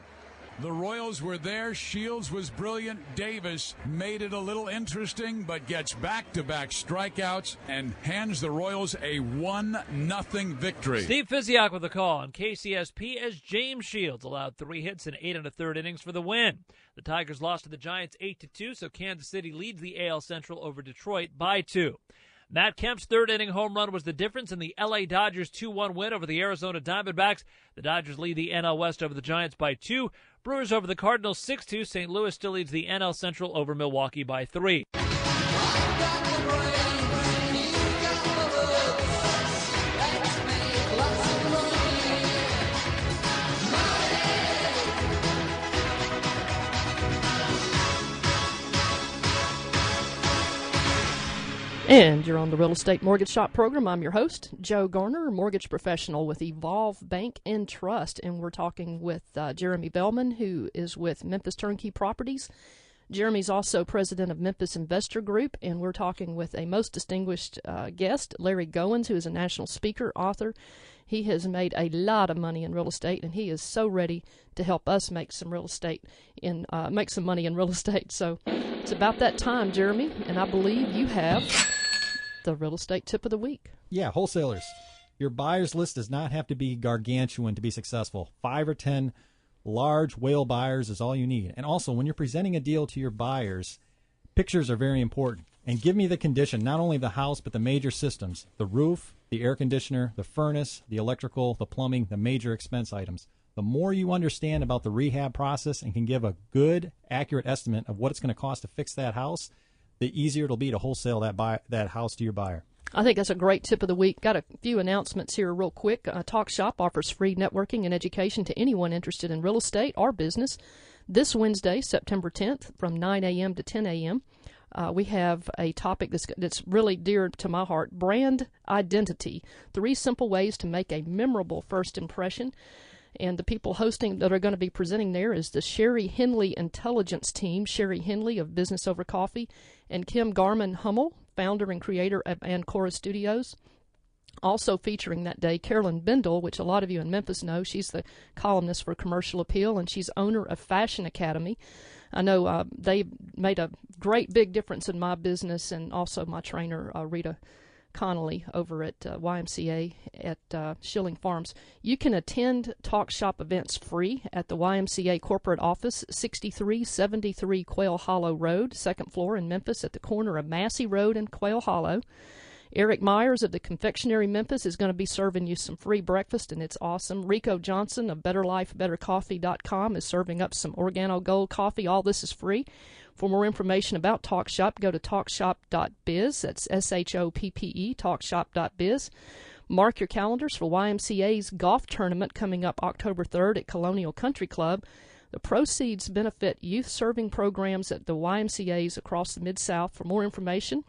The Royals were there. Shields was brilliant. Davis made it a little interesting, but gets back-to-back strikeouts and hands the Royals a 1-0 victory. Steve Fisiak with the call on KCSP as James Shields allowed 3 hits in 8 1/3 innings for the win. The Tigers lost to the Giants 8-2, so Kansas City leads the AL Central over Detroit by 2. Matt Kemp's third-inning home run was the difference in the L.A. Dodgers 2-1 win over the Arizona Diamondbacks. The Dodgers lead the NL West over the Giants by 2. Brewers over the Cardinals 6-2. St. Louis still leads the NL Central over Milwaukee by 3. And you're on the Real Estate Mortgage Shop program. I'm your host, Joe Garner, mortgage professional with Evolve Bank and Trust. And we're talking with Jeremy Bellman, who is with Memphis Turnkey Properties. Jeremy's also president of Memphis Investor Group. And we're talking with a most distinguished guest, Larry Goins, who is a national speaker, author. He has made a lot of money in real estate, and he is so ready to help us make some money in real estate. So it's about that time, Jeremy, and I believe you have the real estate tip of the week. Yeah, wholesalers. Your buyer's list does not have to be gargantuan to be successful. 5 or 10 large whale buyers is all you need. And also, when you're presenting a deal to your buyers, pictures are very important. And give me the condition, not only of the house, but the major systems, the roof, the air conditioner, the furnace, the electrical, the plumbing, the major expense items. The more you understand about the rehab process and can give a good, accurate estimate of what it's going to cost to fix that house, the easier it'll be to wholesale that house to your buyer. I think that's a great tip of the week. Got a few announcements here real quick. Talk Shop offers free networking and education to anyone interested in real estate or business. This Wednesday, September 10th, from 9 a.m. to 10 a.m., we have a topic that's really dear to my heart, brand identity. 3 simple ways to make a memorable first impression. And the people hosting that are going to be presenting there is the Sherry Henley Intelligence Team, Sherry Henley of Business Over Coffee, and Kim Garman-Hummel, founder and creator of Ancora Studios. Also featuring that day, Carolyn Bendel, which a lot of you in Memphis know. She's the columnist for Commercial Appeal, and she's owner of Fashion Academy. I know they made a great big difference in my business, and also my trainer, Rita Connolly, over at YMCA at Schilling Farms. You can attend Talk Shop events free at the YMCA corporate office, 6373 Quail Hollow Road, second floor in Memphis at the corner of Massey Road and Quail Hollow. Eric Myers of the Confectionery Memphis is going to be serving you some free breakfast, and it's awesome. Rico Johnson of BetterLifeBetterCoffee.com is serving up some Organo Gold coffee. All this is free. For more information about Talk Shop, go to TalkShop.biz. That's SHOPPE, TalkShop.biz. Mark your calendars for YMCA's golf tournament coming up October 3rd at Colonial Country Club. The proceeds benefit youth serving programs at the YMCA's across the Mid-South. For more information,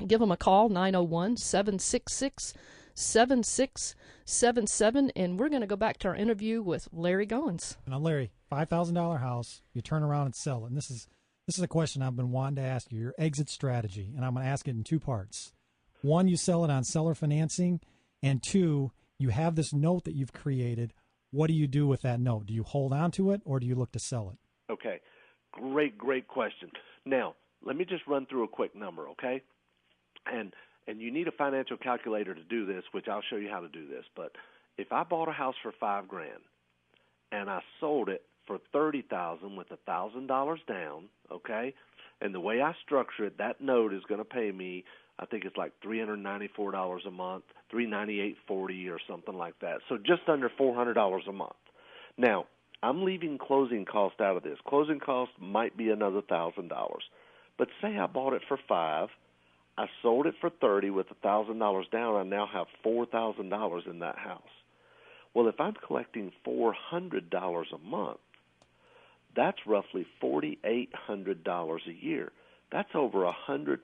give them a call, 901-766-7677. And we're going to go back to our interview with Larry Goins. Now, Larry, $5,000 house, you turn around and sell it. And this is a question I've been wanting to ask you, your exit strategy. And I'm going to ask it in 2 parts. 1, you sell it on seller financing. And 2, you have this note that you've created. What do you do with that note? Do you hold on to it, or do you look to sell it? Okay. Great question. Now, let me just run through a quick number, okay? And you need a financial calculator to do this, which I'll show you how to do this. But if I bought a house for $5,000 and I sold it for $30,000 with $1,000 down, okay, and the way I structure it, that note is going to pay me, I think it's like $394 a month, $398.40 or something like that. So just under $400 a month. Now, I'm leaving closing costs out of this. Closing costs might be another $1,000. But say I bought it for $5,000. I sold it for $30,000 with $1,000 down. I now have $4,000 in that house. Well, if I'm collecting $400 a month, that's roughly $4,800 a year. That's over 100%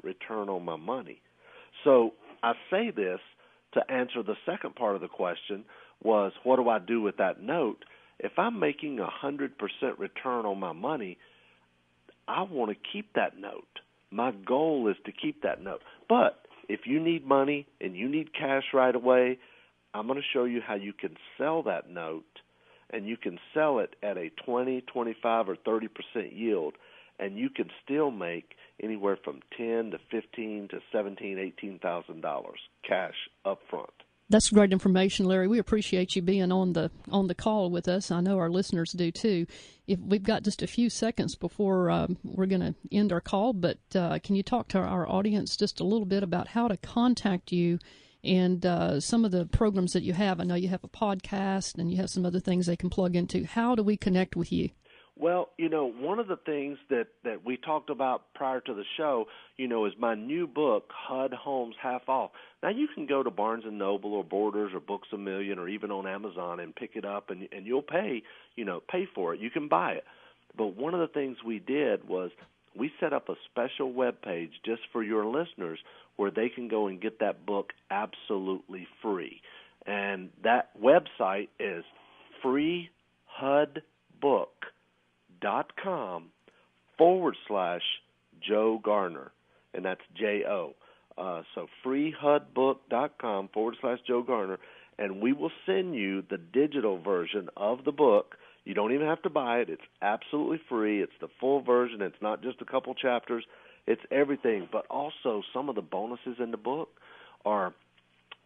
return on my money. So I say this to answer the second part of the question was, what do I do with that note? If I'm making 100% return on my money, I want to keep that note. My goal is to keep that note. But if you need money and you need cash right away, I'm going to show you how you can sell that note, and you can sell it at a 20, 25, or 30% yield, and you can still make anywhere from $10,000 to $15,000 to $17,000, $18,000 cash up front. That's great information, Larry. We appreciate you being on the call with us. I know our listeners do too. If we've got just a few seconds before we're going to end our call, but can you talk to our audience just a little bit about how to contact you and some of the programs that you have? I know you have a podcast and you have some other things they can plug into. How do we connect with you? Well, one of the things that we talked about prior to the show, is my new book, HUD Homes Half Off. Now, you can go to Barnes & Noble or Borders or Books A Million or even on Amazon and pick it up, and you'll pay for it. You can buy it. But one of the things we did was we set up a special web page just for your listeners where they can go and get that book absolutely free. And that website is freehudbook.com/Joe Garner, and that's J-O. So freehudbook.com/Joe Garner, and we will send you the digital version of the book. You don't even have to buy it. It's absolutely free. It's the full version. It's not just a couple chapters. It's everything. But also some of the bonuses in the book are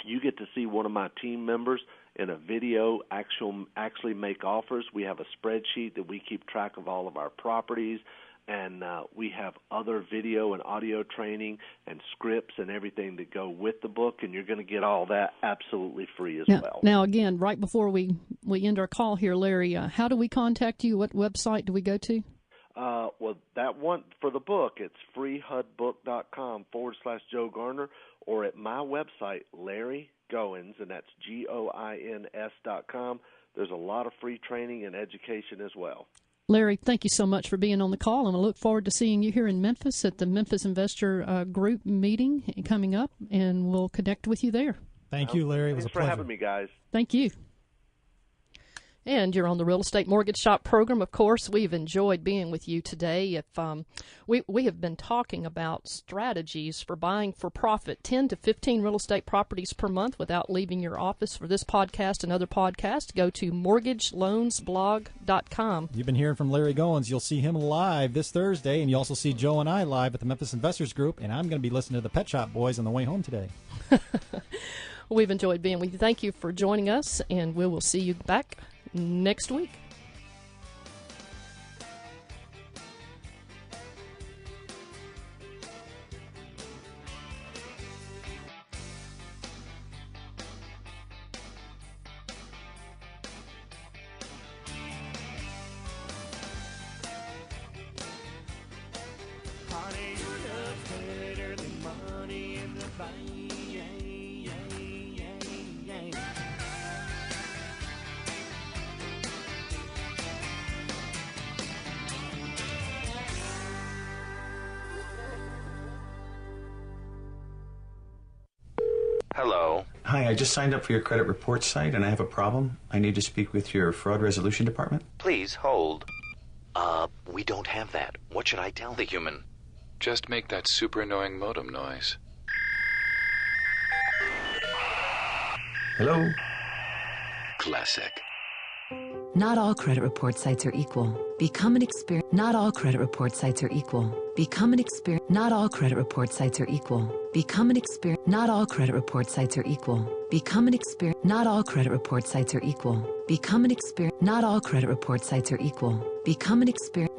you get to see one of my team members in a video actually make offers. We have a spreadsheet that we keep track of all of our properties, and we have other video and audio training and scripts and everything that go with the book, and you're going to get all that absolutely free as well. Now, again, right before we end our call here, Larry, how do we contact you? What website do we go to? Well, that one for the book, it's freehudbook.com/Joe Garner, or at my website, Larry Goins, and that's GOINS.com. There's a lot of free training and education as well. Larry, thank you so much for being on the call, and I look forward to seeing you here in Memphis at the Memphis Investor Group meeting coming up, and we'll connect with you there. Thank you, Larry. It was a pleasure. Thanks for having me, guys. Thank you. And you're on the Real Estate Mortgage Shop program. Of course, we've enjoyed being with you today. If we have been talking about strategies for buying for profit, 10 to 15 real estate properties per month without leaving your office. For this podcast and other podcasts, go to mortgageloansblog.com. You've been hearing from Larry Goins. You'll see him live this Thursday, and you also see Joe and I live at the Memphis Investors Group, and I'm going to be listening to the Pet Shop Boys on the way home today. We've enjoyed being with you. Thank you for joining us, and we will see you back next week. Hello. Hi, I just signed up for your credit report site and I have a problem. I need to speak with your fraud resolution department. Please hold. We don't have that. What should I tell the human? Just make that super annoying modem noise. Hello? Classic. Not all credit report sites are equal. Become an experience. Not all credit report sites are equal. Become an experience. Not all credit report sites are equal. Become an experience. Not all credit report sites are equal. Become an experience. Not all credit report sites are equal. Become an experience. Not all credit report sites are equal. Become an experience.